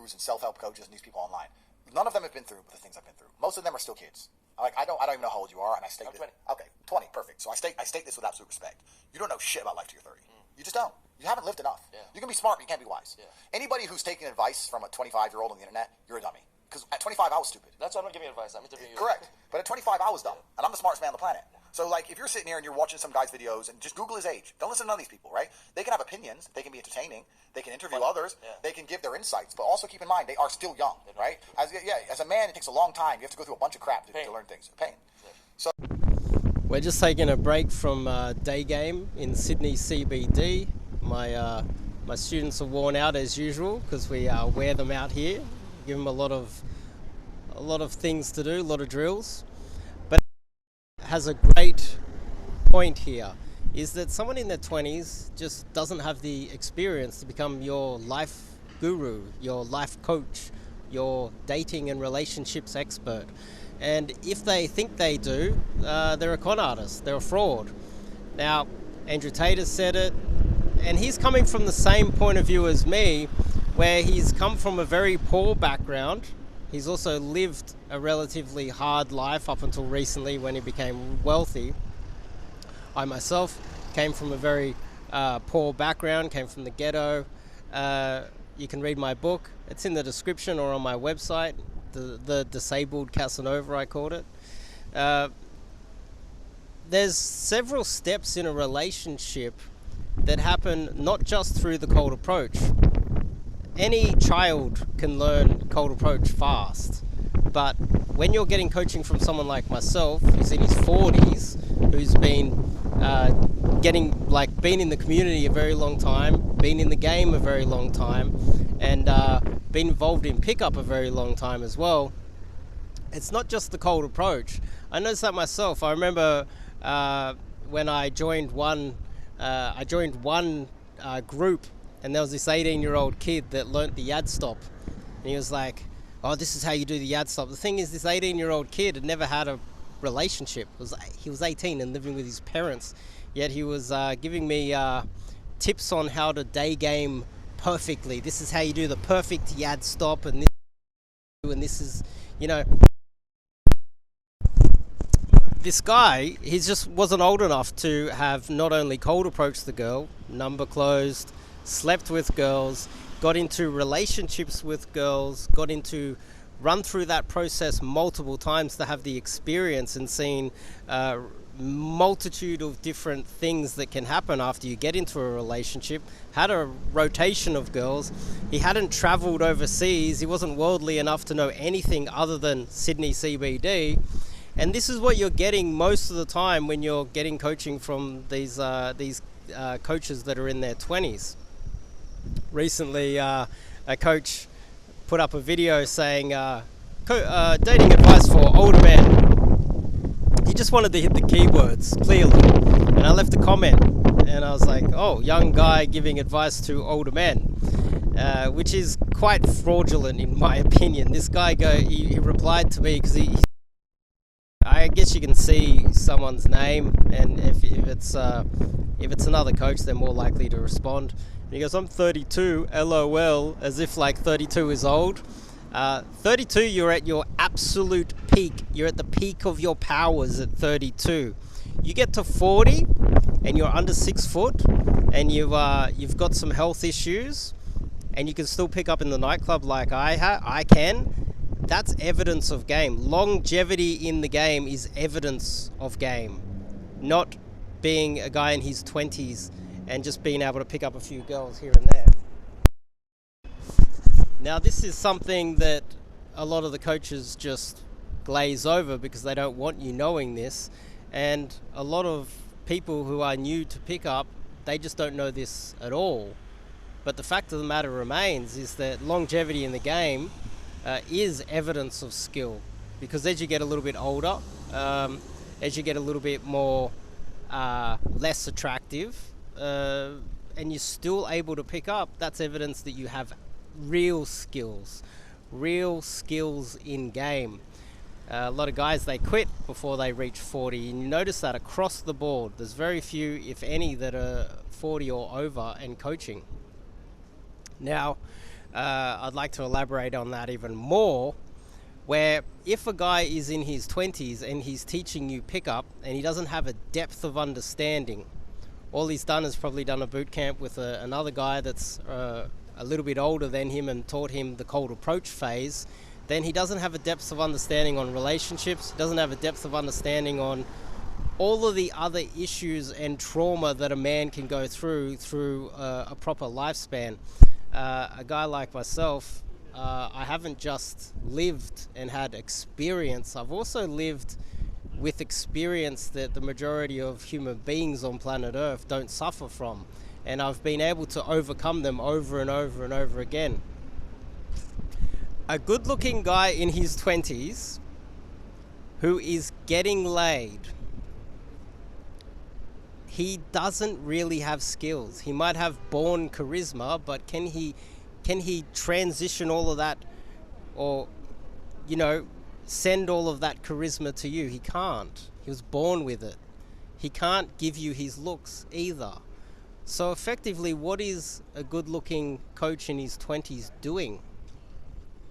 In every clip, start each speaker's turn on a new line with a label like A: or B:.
A: gurus and self-help coaches and these people online, none of them have been through the things I've been through. Most of them are still kids. Like I don't even know how old you are, and I state this.
B: 20.
A: Okay, 20, perfect. So I state this with absolute respect. You don't know shit about life till you're 30. You just don't. You haven't lived enough.
B: Yeah.
A: You can be smart, but you can't be wise.
B: Yeah.
A: Anybody who's taking advice from a 25-year-old on the internet, you're a dummy. Because at 25, I was stupid.
B: That's why I'm not giving you advice. I'm interviewing you.
A: Correct. But at 25, I was dumb, and I'm the smartest man on the planet. So, like, if you're sitting here and you're watching some guy's videos and just Google his age, don't listen to none of these people, right? They can have opinions, they can be entertaining, they can interview others, they can give their insights, but also keep in mind they are still young, right? As a man, it takes a long time. You have to go through a bunch of crap to learn things. Pain. So
C: we're just taking a break from day game in Sydney CBD. My students are worn out as usual because we wear them out here, give them a lot of things to do, a lot of drills. But it has a great point here, is that someone in their 20s just doesn't have the experience to become your life guru, your life coach, your dating and relationships expert. And if they think they do, they're a con artist, they're a fraud. Now, Andrew Tate has said it, and he's coming from the same point of view as me, where he's come from a very poor background. He's also lived a relatively hard life up until recently when he became wealthy. I myself came from a very poor background, came from the ghetto. You can read my book. It's in the description or on my website, the Disabled Casanova, I called it. There's several steps in a relationship that happen not just through the cold approach. Any child can learn cold approach fast, but when you're getting coaching from someone like myself, who's in his 40s, who's been been in the community a very long time, been in the game a very long time, and been involved in pickup a very long time as well, it's not just the cold approach. I noticed that myself. I remember when I joined one group, and there was this 18-year-old kid that learnt the yad stop, and he was like, oh, this is how you do the yad stop. The thing is, this 18-year-old kid had never had a relationship. He was 18 and living with his parents, yet he was giving me tips on how to day game perfectly. This is how you do the perfect yad stop, and this is, this guy, he just wasn't old enough to have not only cold approached the girl, number closed, slept with girls, got into relationships with girls, run through that process multiple times to have the experience and seen multitude of different things that can happen after you get into a relationship, had a rotation of girls. He hadn't traveled overseas. He wasn't worldly enough to know anything other than Sydney CBD. And this is what you're getting most of the time when you're getting coaching from these coaches that are in their 20s. Recently, a coach put up a video saying, dating advice for older men. He just wanted to hit the keywords clearly. And I left a comment, and I was like, oh, young guy giving advice to older men, which is quite fraudulent in my opinion. This guy, he replied to me because I guess you can see someone's name, and if it's another coach, they're more likely to respond. And he goes, I'm 32, LOL, as if like 32 is old. 32, you're at your absolute peak. You're at the peak of your powers at 32. You get to 40, and you're under 6 foot, and you've got some health issues, and you can still pick up in the nightclub like I can. That's evidence of game. Longevity in the game is evidence of game, not being a guy in his 20s and just being able to pick up a few girls here and there. Now, this is something that a lot of the coaches just glaze over because they don't want you knowing this, and a lot of people who are new to pickup, they just don't know this at all. But the fact of the matter remains is that longevity in the game is evidence of skill, because as you get a little bit older, as you get a little bit more less attractive, and you're still able to pick up, that's evidence that you have real skills in game. A lot of guys, they quit before they reach 40, and you notice that across the board. There's very few, if any, that are 40 or over and coaching. Now, I'd like to elaborate on that even more, where if a guy is in his 20s and he's teaching you pickup and he doesn't have a depth of understanding, all he's done is probably done a boot camp with another guy that's a little bit older than him and taught him the cold approach phase, then he doesn't have a depth of understanding on relationships, he doesn't have a depth of understanding on all of the other issues and trauma that a man can go through a proper lifespan. A guy like myself, I haven't just lived and had experience, I've also lived with experience that the majority of human beings on planet Earth don't suffer from. And I've been able to overcome them over and over and over again. A good-looking guy in his 20s who is getting laid, he doesn't really have skills. He might have born charisma, but can he transition all of that, or, you know, send all of that charisma to you? He can't. He was born with it. He can't give you his looks either. So effectively, what is a good-looking coach in his 20s doing?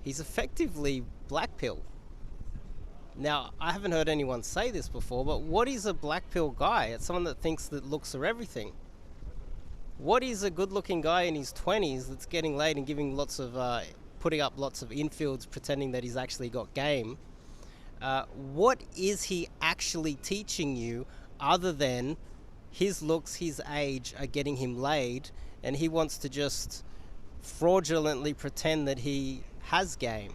C: He's effectively black pill. Now, I haven't heard anyone say this before, but what is a black pill guy? It's someone that thinks that looks are everything. What is a good-looking guy in his 20s that's getting laid and giving lots of, putting up lots of infields, pretending that he's actually got game? What is he actually teaching you other than his looks, his age are getting him laid, and he wants to just fraudulently pretend that he has game?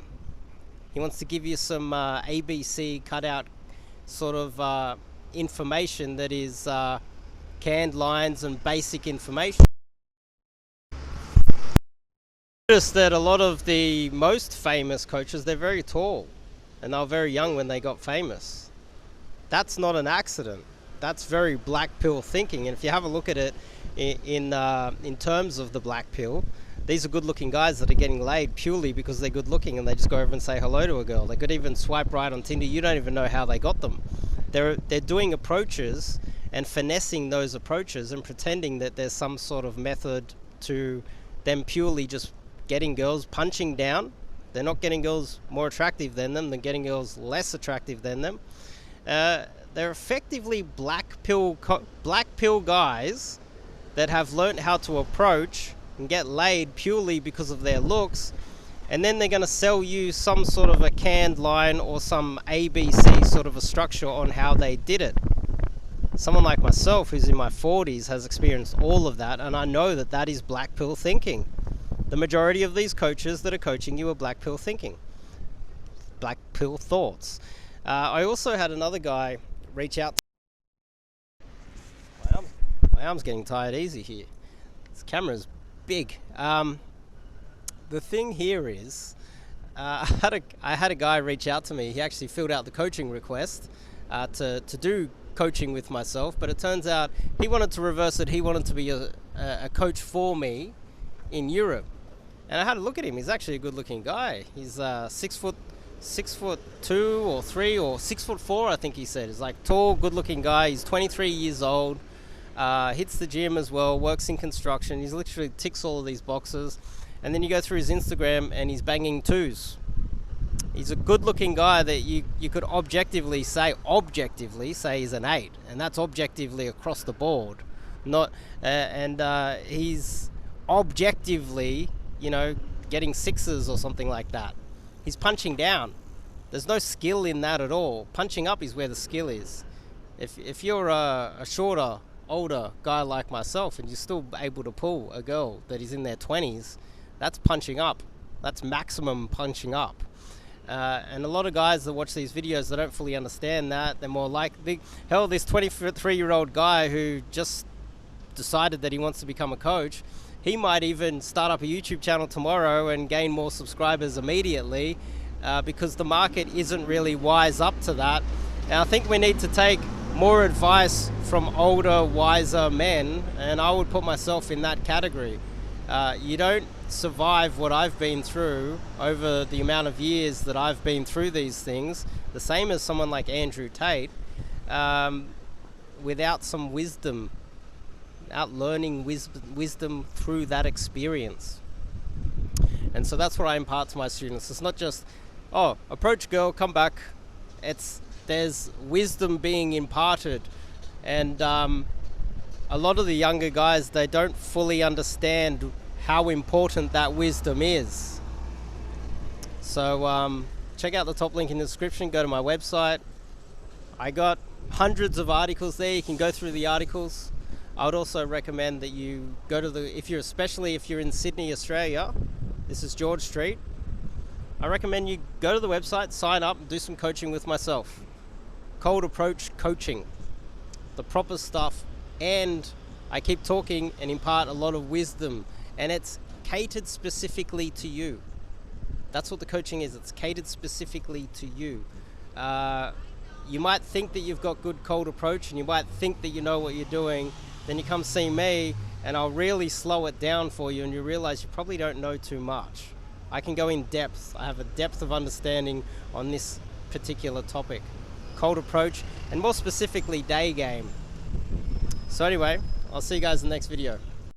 C: He wants to give you some ABC cutout sort of information that is canned lines and basic information. Notice that a lot of the most famous coaches, they're very tall and they were very young when they got famous. That's not an accident. That's very black pill thinking. And if you have a look at it in terms of the black pill, these are good-looking guys that are getting laid purely because they're good-looking and they just go over and say hello to a girl. They could even swipe right on Tinder. You don't even know how they got them. They're doing approaches and finessing those approaches and pretending that there's some sort of method to them purely just getting girls, punching down. They're not getting girls more attractive than them. They're getting girls less attractive than them. They're effectively black pill guys that have learned how to approach and get laid purely because of their looks, and then they're going to sell you some sort of a canned line or some ABC sort of a structure on how they did it. Someone like myself who's in my 40s has experienced all of that, and I know that that is black pill thinking. The majority of these coaches that are coaching you are black pill thinking, black pill thoughts. I also had another guy reach out. My arm's getting tired easy here. This camera's big. The thing here is, I had a guy reach out to me. He actually filled out the coaching request to do coaching with myself, but it turns out he wanted to reverse it. He wanted to be a coach for me in Europe, and I had a look at him. He's actually a good-looking guy. He's 6'2" or 3 or 6'4", I think he said. He's like tall, good-looking guy. He's 23 years old. Hits the gym as well, works in construction. He's literally ticks all of these boxes. And then you go through his Instagram and he's banging twos. He's a good-looking guy that you could objectively say he's an 8, and that's objectively across the board. Not he's objectively, getting 6s or something like that. He's punching down. There's no skill in that at all. Punching up is where the skill is. If you're a shorter, older guy like myself and you're still able to pull a girl that is in their 20s, that's punching up. That's maximum punching up. And a lot of guys that watch these videos, they don't fully understand that. They're more like, hell, this 23-year-old guy who just decided that he wants to become a coach, he might even start up a YouTube channel tomorrow and gain more subscribers immediately because the market isn't really wise up to that. And I think we need to take more advice from older, wiser men, and I would put myself in that category. You don't survive what I've been through over the amount of years that I've been through these things, the same as someone like Andrew Tate, without some wisdom, without learning wisdom through that experience. And so that's what I impart to my students. It's not just, oh, approach girl, come back. There's wisdom being imparted. And a lot of the younger guys, they don't fully understand how important that wisdom is. So check out the top link in the description, go to my website. I got hundreds of articles there. You can go through the articles. I would also recommend that you go to especially if you're in Sydney, Australia, this is George Street. I recommend you go to the website, sign up, and do some coaching with myself. Cold approach coaching, the proper stuff, and I keep talking and impart a lot of wisdom, and it's catered specifically to you. That's what the coaching is. It's catered specifically to you. You might think that you've got good cold approach, and you might think that you know what you're doing. Then you come see me, and I'll really slow it down for you, and you realize you probably don't know too much. I can go in depth. I have a depth of understanding on this particular topic. Cold approach, and more specifically, day game. So anyway, I'll see you guys in the next video.